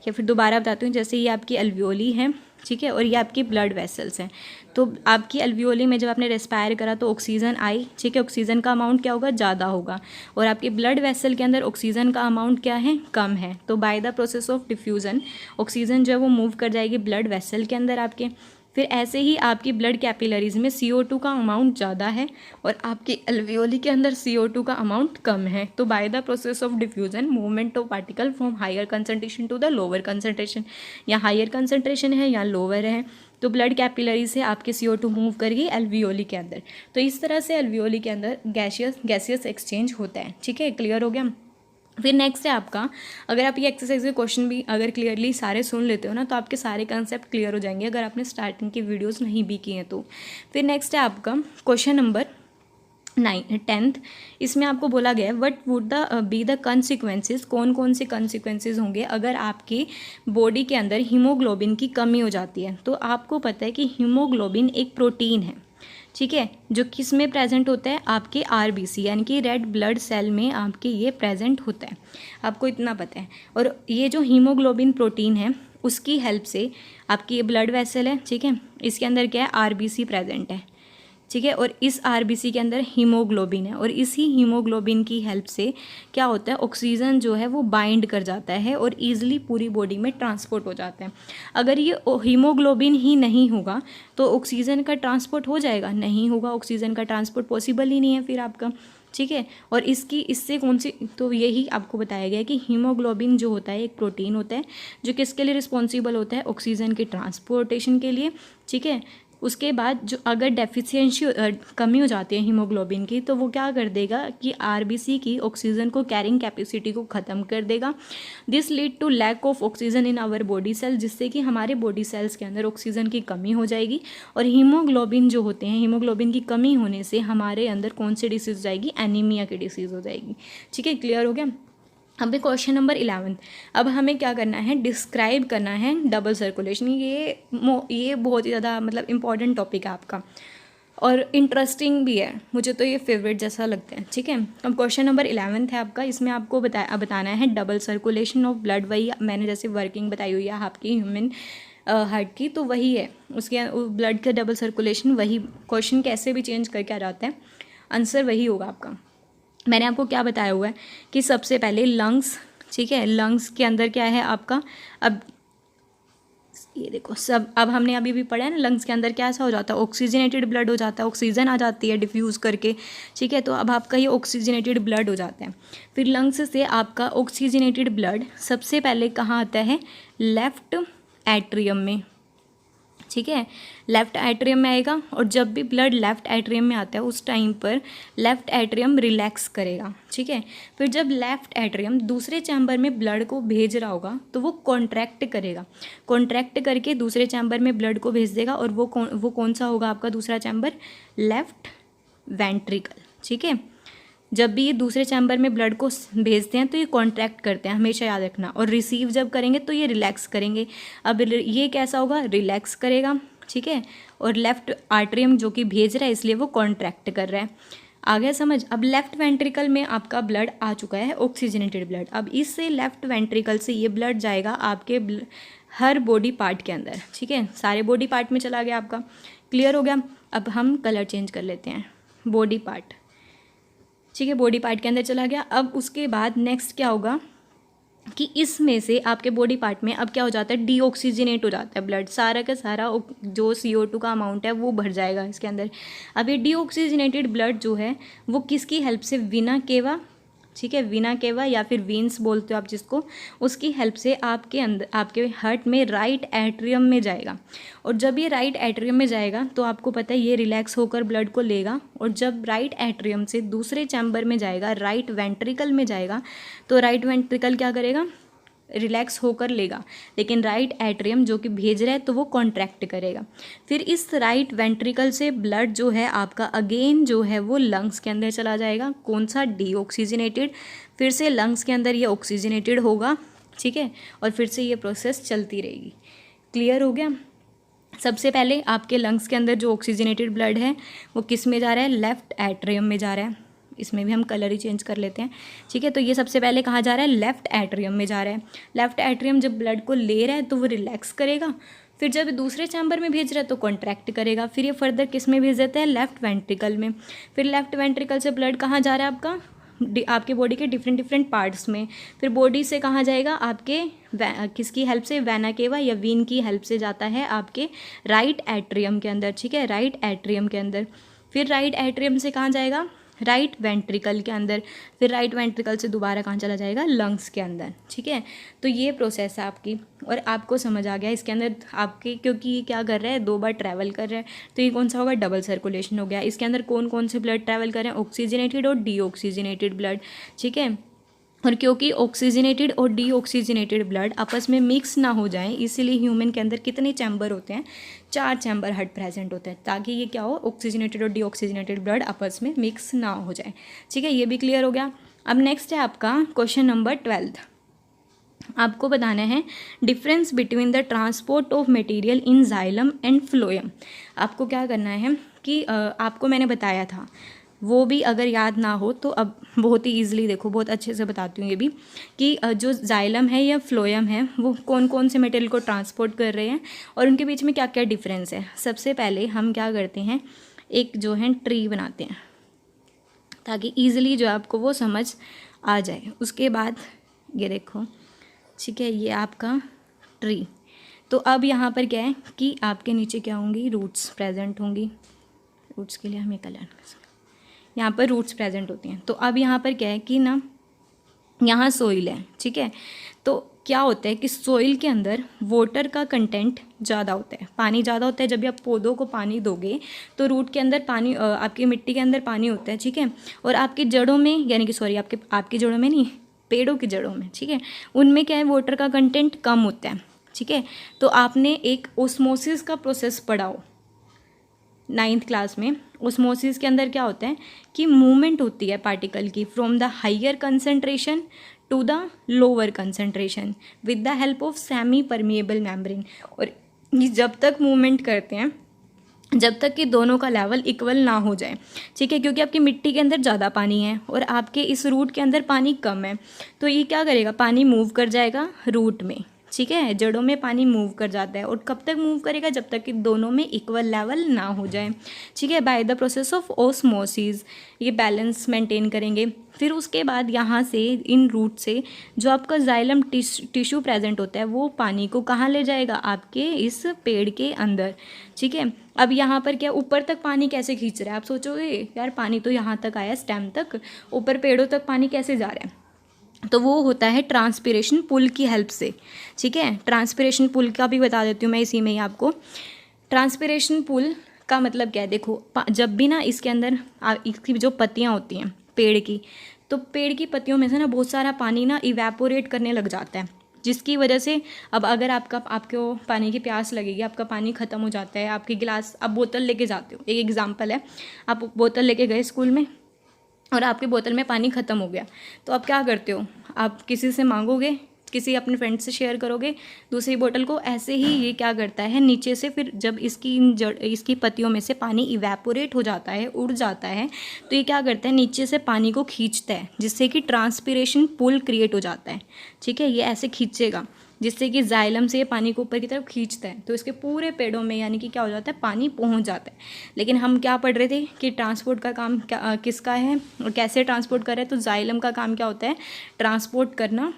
या फिर दोबारा बताती हूँ, जैसे ये आपकी एल्वियोली है, ठीक है, और ये आपकी ब्लड वेसल्स हैं। तो आपकी एल्वियोली में जब आपने रेस्पायर करा तो ऑक्सीजन आई, ठीक है, ऑक्सीजन का अमाउंट क्या होगा, ज़्यादा होगा, और आपके ब्लड वेसल के अंदर ऑक्सीजन का अमाउंट क्या है, कम है। तो by the process of diffusion oxygen जो है वो मूव कर जाएगी ब्लड वेसल के अंदर आपके। फिर ऐसे ही आपकी ब्लड कैपिलरीज में CO2 का अमाउंट ज़्यादा है और आपकी एल्वियोली के अंदर CO2 का अमाउंट कम है। तो by the process of diffusion movement of particle from higher concentration to the lower concentration, या हायर कंसंट्रेशन है या लोअर है, तो ब्लड कैपिलरी से आपके CO2 मूव करेगी एल्वियोली के अंदर। तो इस तरह से एल्वियोली के अंदर गैसियस एक्सचेंज होता है। ठीक है, क्लियर हो गया। फिर नेक्स्ट है आपका, अगर आप ये एक्सरसाइज के क्वेश्चन भी अगर क्लियरली सारे सुन लेते हो ना, तो आपके सारे कंसेप्ट क्लियर हो जाएंगे अगर आपने स्टार्टिंग की वीडियोस नहीं भी की हैं तो। फिर नेक्स्ट है आपका क्वेश्चन नंबर 10th। इसमें आपको बोला गया है what would be the consequences, कौन कौन से कंसिक्वेंसेस होंगे अगर आपकी बॉडी के अंदर हीमोग्लोबिन की कमी हो जाती है। तो आपको पता है कि हीमोग्लोबिन एक प्रोटीन है, ठीक है, जो किस में प्रेजेंट होता है, आपके RBC यानी कि रेड ब्लड सेल में आपके ये प्रेजेंट होता है, आपको इतना पता है। और ये जो हीमोग्लोबिन प्रोटीन है उसकी हेल्प से आपकी ये ब्लड वेसल है, ठीक है, इसके अंदर क्या है, RBC प्रेजेंट है, ठीक है, और इस RBC के अंदर हीमोग्लोबिन है, और इसी हीमोग्लोबिन की हेल्प से क्या होता है, ऑक्सीजन जो है वो बाइंड कर जाता है और ईजिली पूरी बॉडी में ट्रांसपोर्ट हो जाता है। अगर ये हीमोग्लोबिन ही नहीं होगा तो ऑक्सीजन का ट्रांसपोर्ट हो जाएगा, नहीं होगा, ऑक्सीजन का ट्रांसपोर्ट पॉसिबल ही नहीं है फिर आपका। ठीक है, और इससे कौन सी, तो यही आपको बताया गया है कि हीमोग्लोबिन जो होता है एक प्रोटीन होता है जो किसके लिए रिस्पॉन्सिबल होता है, ऑक्सीजन के ट्रांसपोर्टेशन के लिए। ठीक है, उसके बाद जो अगर डेफिशिएंसी कमी हो जाती है हीमोग्लोबिन की, तो वो क्या कर देगा कि RBC की ऑक्सीजन को कैरिंग कैपेसिटी को ख़त्म कर देगा। This lead to lack of oxygen in our body cell, जिससे कि हमारे बॉडी सेल्स के अंदर ऑक्सीजन की कमी हो जाएगी, और हीमोग्लोबिन जो होते हैं, हीमोग्लोबिन की कमी होने से हमारे अंदर कौन सी डिसीज़ जाएगी, एनीमिया की डिसीज़ हो जाएगी। ठीक है, क्लियर हो गया। अब क्वेश्चन नंबर 11। अब हमें क्या करना है, डिस्क्राइब करना है डबल सर्कुलेशन। ये बहुत ही ज़्यादा मतलब इंपॉर्टेंट टॉपिक है आपका और इंटरेस्टिंग भी है, मुझे तो ये फेवरेट जैसा लगता है। ठीक है, अब क्वेश्चन नंबर 11 है आपका, इसमें आपको बताना है डबल सर्कुलेशन ऑफ ब्लड। वही मैंने जैसे वर्किंग बताई हुई है आपकी ह्यूमन हार्ट की, तो वही है उसके ब्लड का डबल सर्कुलेशन। वही क्वेश्चन कैसे भी चेंज करके आ जाता है, आंसर वही होगा आपका। मैंने आपको क्या बताया हुआ है कि सबसे पहले लंग्स, ठीक है, लंग्स के अंदर क्या है आपका, अब ये देखो सब, अब हमने अभी भी पढ़ा है ना, लंग्स के अंदर क्या ऐसा हो जाता है, ऑक्सीजनेटेड ब्लड हो जाता है, ऑक्सीजन आ जाती है डिफ्यूज़ करके। ठीक है, तो अब आपका ये ऑक्सीजनेटेड ब्लड हो जाता है। फिर लंग्स से आपका ऑक्सीजनेटेड ब्लड सबसे पहले कहाँ आता है, लेफ्ट एट्रियम में। ठीक है, लेफ्ट एट्रियम में आएगा, और जब भी ब्लड लेफ्ट एट्रियम में आता है उस टाइम पर लेफ्ट एट्रियम रिलैक्स करेगा। ठीक है, फिर जब लेफ्ट एट्रियम दूसरे चैम्बर में ब्लड को भेज रहा होगा तो वो कॉन्ट्रैक्ट करेगा, कॉन्ट्रैक्ट करके दूसरे चैम्बर में ब्लड को भेज देगा, और वो कौन सा होगा आपका दूसरा चैम्बर, लेफ्ट वेंट्रिकल। ठीक है, जब भी ये दूसरे चैम्बर में ब्लड को भेजते हैं तो ये कॉन्ट्रैक्ट करते हैं, हमेशा याद रखना, और रिसीव जब करेंगे तो ये रिलैक्स करेंगे। अब ये कैसा होगा, रिलैक्स करेगा। ठीक है, और लेफ्ट आर्टरियम जो कि भेज रहा है इसलिए वो कॉन्ट्रैक्ट कर रहा है। आ गया समझ। अब लेफ्ट वेंट्रिकल में आपका ब्लड आ चुका है, ऑक्सीजनेटेड ब्लड। अब इससे लेफ्ट वेंट्रिकल से ये ब्लड जाएगा आपके हर बॉडी पार्ट के अंदर। ठीक है, सारे बॉडी पार्ट में चला गया आपका, क्लियर हो गया। अब हम कलर चेंज कर लेते हैं, बॉडी पार्ट। ठीक है, बॉडी पार्ट के अंदर चला गया। अब उसके बाद नेक्स्ट क्या होगा कि इसमें से आपके बॉडी पार्ट में अब क्या हो जाता है, डीऑक्सीजनेट हो जाता है ब्लड, सारा का सारा जो CO2 का अमाउंट है वो बढ़ जाएगा इसके अंदर। अब ये डीऑक्सीजनेटेड ब्लड जो है वो किसकी हेल्प से, विना केवा ठीक है, वीना केवा या फिर वीन्स बोलते हो आप जिसको, उसकी हेल्प से आपके अंदर, आपके हार्ट में राइट एट्रियम में जाएगा। और जब ये राइट एट्रियम में जाएगा तो आपको पता है ये रिलैक्स होकर ब्लड को लेगा, और जब राइट एट्रियम से दूसरे चैम्बर में जाएगा, राइट वेंट्रिकल में जाएगा, तो राइट वेंट्रिकल क्या करेगा, रिलैक्स होकर लेगा, लेकिन राइट एट्रियम जो कि भेज रहा है तो वो कॉन्ट्रैक्ट करेगा। फिर इस राइट वेंट्रिकल से ब्लड जो है आपका अगेन जो है वो लंग्स के अंदर चला जाएगा, कौन सा, डीऑक्सीजनेटेड, फिर से लंग्स के अंदर ये ऑक्सीजनेटेड होगा, ठीक है, और फिर से ये प्रोसेस चलती रहेगी। क्लियर हो गया। सबसे पहले आपके लंग्स के अंदर जो ऑक्सीजनेटेड ब्लड है वो किस में जा रहा है, लेफ्ट एट्रियम में जा रहा है, इसमें भी हम कलर ही चेंज कर लेते हैं, ठीक है। तो ये सबसे पहले कहाँ जा रहा है, लेफ्ट एट्रियम में जा रहा है। लेफ्ट एट्रियम जब ब्लड को ले रहा है तो वो रिलैक्स करेगा, फिर जब दूसरे चैम्बर में भेज रहा है तो कॉन्ट्रैक्ट करेगा, फिर ये फर्दर किस में भेज देता है, लेफ्ट वेंट्रिकल में। फिर लेफ्ट वेंट्रिकल से ब्लड कहाँ जा रहा है आपका, आपके बॉडी के डिफरेंट पार्ट्स में, फिर बॉडी से कहाँ जाएगा, आपके किसकी हेल्प से, वेना केवा या वीन की हेल्प से जाता है आपके राइट एट्रियम के अंदर, ठीक है, राइट एट्रियम के अंदर। फिर राइट एट्रियम से कहाँ जाएगा, राइट वेंट्रिकल के अंदर, फिर राइट वेंट्रिकल से दोबारा कहाँ चला जाएगा, लंग्स के अंदर, ठीक है। तो ये प्रोसेस है आपकी, और आपको समझ आ गया इसके अंदर आपके, क्योंकि ये क्या कर रहा है, 2 बार ट्रैवल कर रहा है, तो ये कौन सा होगा, डबल सर्कुलेशन हो गया। इसके अंदर कौन कौन से ब्लड ट्रैवल कर रहे हैं, ऑक्सीजनेटेड और डीऑक्सीजनेटेड ब्लड, ठीक है। और क्योंकि ऑक्सीजनेटेड और डीऑक्सीजनेटेड ब्लड आपस में मिक्स ना हो जाएं, इसीलिए ह्यूमन के अंदर कितने चैम्बर होते हैं, 4 चैम्बर हट प्रेजेंट होते हैं, ताकि ये क्या हो, ऑक्सीजनेटेड और डीऑक्सीजनेटेड ब्लड आपस में मिक्स ना हो जाए, ठीक है। ये भी क्लियर हो गया। अब नेक्स्ट है आपका क्वेश्चन नंबर 12। आपको बताना है difference between the transport of material in xylem and phloem. आपको क्या करना है कि आपको मैंने बताया था, वो भी अगर याद ना हो तो अब बहुत ही ईजिली देखो, बहुत अच्छे से बताती हूँ ये भी, कि जो जाइलम है या फ्लोएम है वो कौन कौन से मटेरियल को ट्रांसपोर्ट कर रहे हैं और उनके बीच में क्या क्या डिफरेंस है। सबसे पहले हम क्या करते हैं, एक जो है ट्री बनाते हैं, ताकि ईजिली जो आपको वो समझ आ जाए। उसके बाद ये देखो, ठीक है, ये आपका ट्री। तो अब यहाँ पर क्या है कि आपके नीचे क्या होंगी, रूट्स प्रेजेंट होंगी। रूट्स के लिए हम ये कलर, यहाँ पर रूट्स प्रेजेंट होती हैं। तो अब यहाँ पर क्या है कि ना, यहाँ सोइल है, ठीक है। तो क्या होता है कि सोइल के अंदर वाटर का कंटेंट ज़्यादा होता है, पानी ज़्यादा होता है। जब भी आप पौधों को पानी दोगे तो रूट के अंदर पानी, आपकी मिट्टी के अंदर पानी होता है, ठीक है। और आपकी जड़ों में, यानी कि सॉरी, आपकी जड़ों में नहीं, पेड़ों की जड़ों में, ठीक है, उनमें क्या है, वाटर का कंटेंट कम होता है, ठीक है। तो आपने एक ओस्मोसिस का प्रोसेस पढ़ा हो 9th क्लास में। ओस्मोसिस के अंदर क्या होता है कि मूवमेंट होती है पार्टिकल की from the higher concentration to the lower concentration with the help of semi permeable membrane. और ये जब तक मूवमेंट करते हैं जब तक कि दोनों का लेवल इक्वल ना हो जाए, ठीक है, क्योंकि आपकी मिट्टी के अंदर ज़्यादा पानी है और आपके इस रूट के अंदर पानी कम है, तो ये क्या करेगा, पानी मूव कर जाएगा रूट में, ठीक है, जड़ों में पानी मूव कर जाता है। और कब तक मूव करेगा, जब तक कि दोनों में इक्वल लेवल ना हो जाए, ठीक है, bye the process of osmosis ये बैलेंस मेंटेन करेंगे। फिर उसके बाद यहाँ से इन रूट से जो आपका जाइलम टिश्यू प्रेजेंट होता है वो पानी को कहाँ ले जाएगा, आपके इस पेड़ के अंदर, ठीक है। अब यहाँ पर क्या, ऊपर तक पानी कैसे खींच रहा है, आप सोचोगे यार पानी तो यहाँ तक आया स्टेम तक, ऊपर पेड़ों तक पानी कैसे जा रहा है, तो वो होता है ट्रांसपिरेशन पुल की हेल्प से, ठीक है। ट्रांसपिरेशन पुल का भी बता देती हूँ मैं इसी में ही आपको। ट्रांसपिरेशन पुल का मतलब क्या है, देखो जब भी ना इसके अंदर इसकी जो पत्तियाँ होती हैं पेड़ की, तो पेड़ की पत्तियों में से ना बहुत सारा पानी ना इवेपोरेट करने लग जाता है, जिसकी वजह से अब अगर आपको पानी की प्यास लगेगी, आपका पानी ख़त्म हो जाता है, आपके गिलास, आप बोतल लेके जाते हो, एक एग्जांपल है, आप बोतल लेके गए स्कूल में और आपकी बोतल में पानी ख़त्म हो गया, तो आप क्या करते हो, आप किसी से मांगोगे, किसी अपने फ्रेंड से शेयर करोगे दूसरी बोतल को। ऐसे ही ये क्या करता है, नीचे से फिर जब इसकी पत्तियों में से पानी इवेपोरेट हो जाता है, उड़ जाता है, तो ये क्या करता है, नीचे से पानी को खींचता है, जिससे कि ट्रांसपिरेशन पुल क्रिएट हो जाता है, ठीक है। ये ऐसे खींचेगा जिससे कि जाइलम से ये पानी को ऊपर की तरफ खींचता है, तो इसके पूरे पेड़ों में यानी कि क्या हो जाता है, पानी पहुंच जाता है। लेकिन हम क्या पढ़ रहे थे कि ट्रांसपोर्ट का काम किसका है और कैसे ट्रांसपोर्ट कर रहे हैं, तो जाइलम का काम क्या होता है, ट्रांसपोर्ट करना,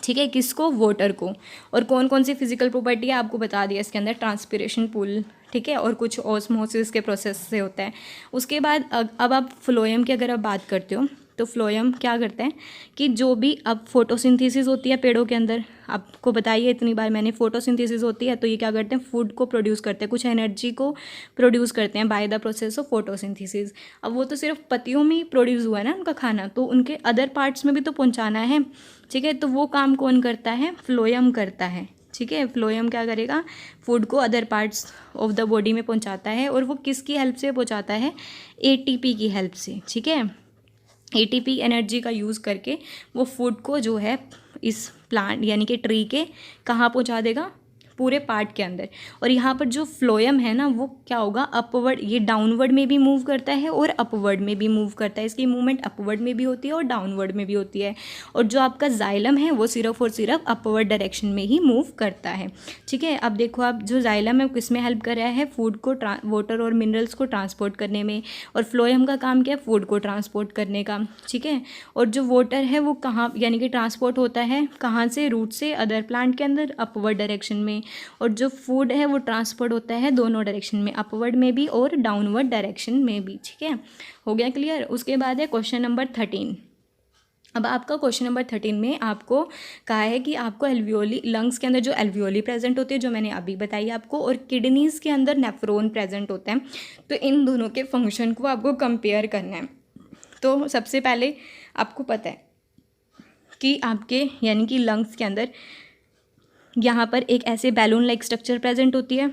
ठीक है, किसको, वाटर को। और कौन कौन सी फिजिकल प्रॉपर्टी है आपको बता दिया इसके अंदर, ट्रांसपिरेशन पुल, ठीक है, और कुछ ऑस्मोसिस के प्रोसेस से होता है। उसके बाद अब आप फ्लोएम की अगर आप बात करते हो तो फ्लोएम क्या करता है कि जो भी अब फोटोसिंथेसिस होती है पेड़ों के अंदर, आपको बताइए इतनी बार मैंने, फोटोसिंथेसिस होती है तो ये क्या करते हैं, फूड को प्रोड्यूस करते हैं, कुछ एनर्जी को प्रोड्यूस करते हैं bye the process of photosynthesis. अब वो तो सिर्फ पत्तियों में ही प्रोड्यूस हुआ है ना उनका खाना, तो उनके अदर पार्ट्स में भी तो पहुंचाना है, ठीक है। तो वो काम कौन करता है, फ्लोएम करता है, ठीक है। फ्लोएम क्या करेगा, फूड को other parts of the body में पहुंचाता है, और वो किसकी हेल्प से पहुंचाता है, एटीपी की हेल्प से, ठीक है। एटीपी एनर्जी का यूज़ करके वो फूड को जो है इस प्लांट यानी कि ट्री के कहाँ पहुंचा देगा, पूरे पार्ट के अंदर। और यहाँ पर जो फ्लोएम है ना वो क्या होगा, अपवर्ड, ये डाउनवर्ड में भी मूव करता है और अपवर्ड में भी मूव करता है, इसकी मूवमेंट अपवर्ड में भी होती है और डाउनवर्ड में भी होती है। और जो आपका जाइलम है वो सिर्फ और सिर्फ अपवर्ड डायरेक्शन में ही मूव करता है, ठीक है। अब देखो आप, जो जाइलम है वो किस में हेल्प कर रहा है, फूड को वाटर और मिनरल्स को ट्रांसपोर्ट करने में, और फ्लोएम का काम क्या है, फूड को ट्रांसपोर्ट करने का, ठीक है। और जो वाटर है वो कहाँ यानी कि ट्रांसपोर्ट होता है कहाँ से, रूट से अदर प्लांट के अंदर अपवर्ड डायरेक्शन में, और जो फूड है वो ट्रांसपोर्ट होता है दोनों डायरेक्शन में, अपवर्ड में भी और डाउनवर्ड डायरेक्शन में भी, ठीक है। हो गया क्लियर। उसके बाद है क्वेश्चन नंबर 13। अब आपका क्वेश्चन नंबर 13 में आपको कहा है कि आपको एल्वियोली, लंग्स के अंदर जो एल्वियोली प्रेजेंट होती है जो मैंने अभी बताई आपको, और किडनीज़ के अंदर नेफ्रॉन प्रेजेंट होता है, तो इन दोनों के फंक्शन को आपको कंपेयर करना है। तो सबसे पहले आपको पता है कि आपके यानी कि लंग्स के अंदर यहाँ पर एक ऐसे बैलून लाइक स्ट्रक्चर प्रेजेंट होती है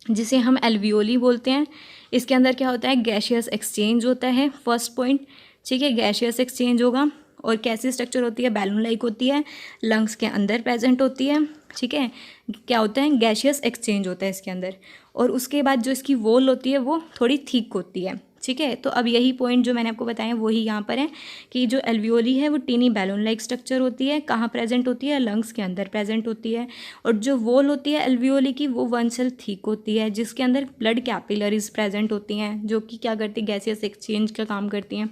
जिसे हम एल्वियोली बोलते हैं। इसके अंदर क्या होता है, गैशियस एक्सचेंज होता है, फर्स्ट पॉइंट, ठीक है। गैशियस एक्सचेंज होगा, और कैसी स्ट्रक्चर होती है, बैलून लाइक होती है, लंग्स के अंदर प्रेजेंट होती है, ठीक है। क्या होता है, गैशियस एक्सचेंज होता है इसके अंदर। और उसके बाद जो इसकी वॉल होती है वो थोड़ी थिक होती है, ठीक है। तो अब यही पॉइंट जो मैंने आपको बताया वही यहाँ पर है कि जो एल्वियोली है वो टीनी बैलून लाइक स्ट्रक्चर होती है, कहाँ प्रेजेंट होती है, लंग्स के अंदर प्रेजेंट होती है। और जो वॉल होती है एल्वियोली की वो वन सेल थिक होती है, जिसके अंदर ब्लड कैपिलरीज प्रेजेंट होती हैं, जो कि क्या करती है, गैसियस एक्सचेंज का काम करती हैं।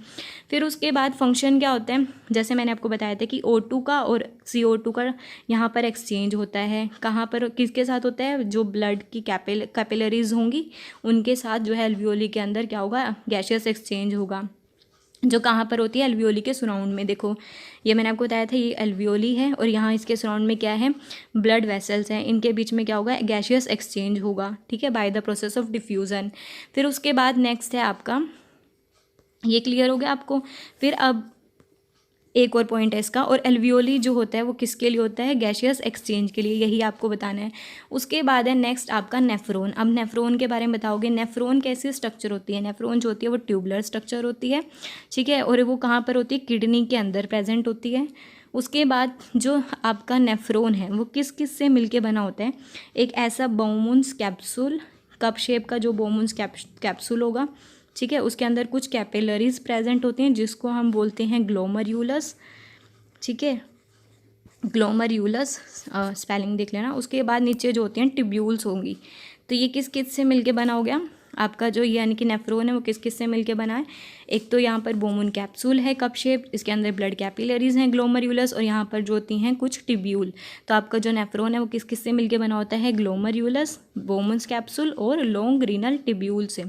फिर उसके बाद फंक्शन क्या होता है, जैसे मैंने आपको बताया था कि O2 का और CO2 का यहाँ पर एक्सचेंज होता है, कहाँ पर, किसके साथ होता है, जो ब्लड की कैपिलरीज होंगी उनके साथ जो है एल्वियोली के अंदर क्या होगा, गैशियस एक्सचेंज होगा, जो कहाँ पर होती है, एल्वियोली के सराउंड में। देखो ये मैंने आपको बताया था, ये एल्वियोली है और यहाँ इसके सराउंड में क्या है, ब्लड वेसल्स हैं, इनके बीच में क्या होगा, गैशियस एक्सचेंज होगा, ठीक है, bye the process of diffusion. फिर उसके बाद नेक्स्ट है आपका, ये क्लियर हो गया आपको। फिर अब एक और पॉइंट है इसका, और एल्वियोली जो होता है वो किसके लिए होता है, गैशियस एक्सचेंज के लिए, यही आपको बताना है। उसके बाद है नेक्स्ट आपका नेफ्रॉन। अब नेफ्रॉन के बारे में बताओगे, नेफ्रॉन कैसी स्ट्रक्चर होती है, नेफ्रॉन जो होती है वो ट्यूबुलर स्ट्रक्चर होती है, ठीक है, और वो कहाँ पर होती है, किडनी के अंदर प्रेजेंट होती है। उसके बाद जो आपका नेफ्रॉन है वो किस किस से मिलके बना होता है, एक ऐसा बोमुन्स कैप्सूल, कप शेप का जो बोमुन्स कैप्सूल होगा, ठीक है, उसके अंदर कुछ कैपिलरीज प्रेजेंट होते हैं जिसको हम बोलते हैं ग्लोमर्यूलस, ठीक है, ग्लोमर्यूलस, स्पेलिंग देख लेना। उसके बाद नीचे जो होती हैं ट्यूब्यूल्स होंगी, तो ये किस किस से मिलके बना हो गया आपका, जो यानी कि नेफ्रॉन है वो किस किस से मिलके बना है, एक तो यहाँ पर बोमुन कैप्सूल है कप शेप, इसके अंदर ब्लड कैपिलरीज हैं ग्लोमर्यूलस, और यहाँ पर जो होती हैं कुछ ट्यूब्यूल। तो आपका जो नेफ्रॉन है वो किस किस से मिलके बना होता है, ग्लोमर्यूलस, बोमुन्स कैप्सूल और लॉन्ग रीनल ट्यूब्यूल से।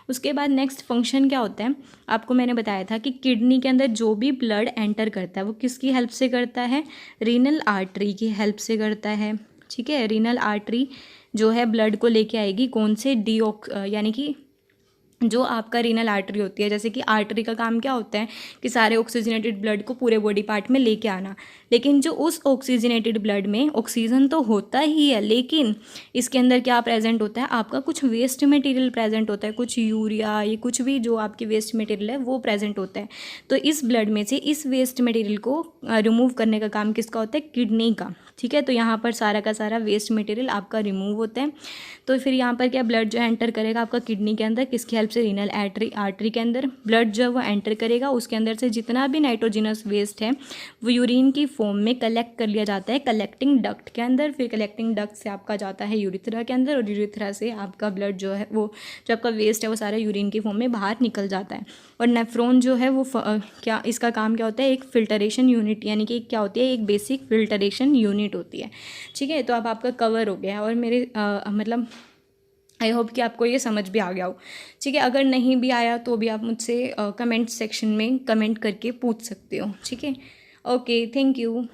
उसके बाद नेक्स्ट फंक्शन क्या होता है, आपको मैंने बताया था कि किडनी के अंदर जो भी ब्लड एंटर करता है वो किसकी हेल्प से करता है, रीनल आर्टरी की हेल्प से करता है, ठीक है। रीनल आर्टरी जो है ब्लड को लेके आएगी कौन से, यानी कि जो आपका रीनल आर्टरी होती है, जैसे कि आर्टरी का काम क्या होता है कि सारे ऑक्सीजनेटेड ब्लड को पूरे बॉडी पार्ट में लेके आना, लेकिन जो उस ऑक्सीजनेटेड ब्लड में ऑक्सीजन तो होता ही है, लेकिन इसके अंदर क्या प्रेजेंट होता है, आपका कुछ वेस्ट मटेरियल प्रेजेंट होता है, कुछ यूरिया, ये कुछ भी जो आपकी वेस्ट मटेरियल है वो प्रेजेंट होता है। तो इस ब्लड में से इस वेस्ट मटेरियल को रिमूव करने का काम किसका होता है, किडनी का, ठीक है। तो यहाँ पर सारा का सारा वेस्ट मटेरियल आपका रिमूव होता है। तो फिर यहाँ पर क्या, ब्लड जो एंटर करेगा आपका किडनी के अंदर, किसकी हेल्प से, रीनल आर्टरी के अंदर ब्लड जो वो एंटर करेगा, उसके अंदर से जितना भी नाइट्रोजिनस वेस्ट है वो यूरिन की फॉर्म में कलेक्ट कर लिया जाता है कलेक्टिंग डक्ट के अंदर। फिर कलेक्टिंग डक्ट से आपका जाता है यूरिथ्रा के अंदर, और यूरिथ्रा से आपका ब्लड जो है वो जो आपका वेस्ट है वो सारा यूरिन की फॉर्म में बाहर निकल जाता है। और नेफ्रॉन जो है वो क्या, इसका काम क्या होता है, एक फिल्टरेशन यूनिट, यानी कि क्या होती है, एक बेसिक फिल्टरेशन यूनिट होती है, ठीक है। तो अब आपका कवर हो गया, और मेरे मतलब आई होप कि आपको ये समझ भी आ गया हो। ठीक है, अगर नहीं भी आया तो भी आप मुझसे कमेंट सेक्शन में कमेंट करके पूछ सकते हो। ठीक है, ओके, थैंक यू।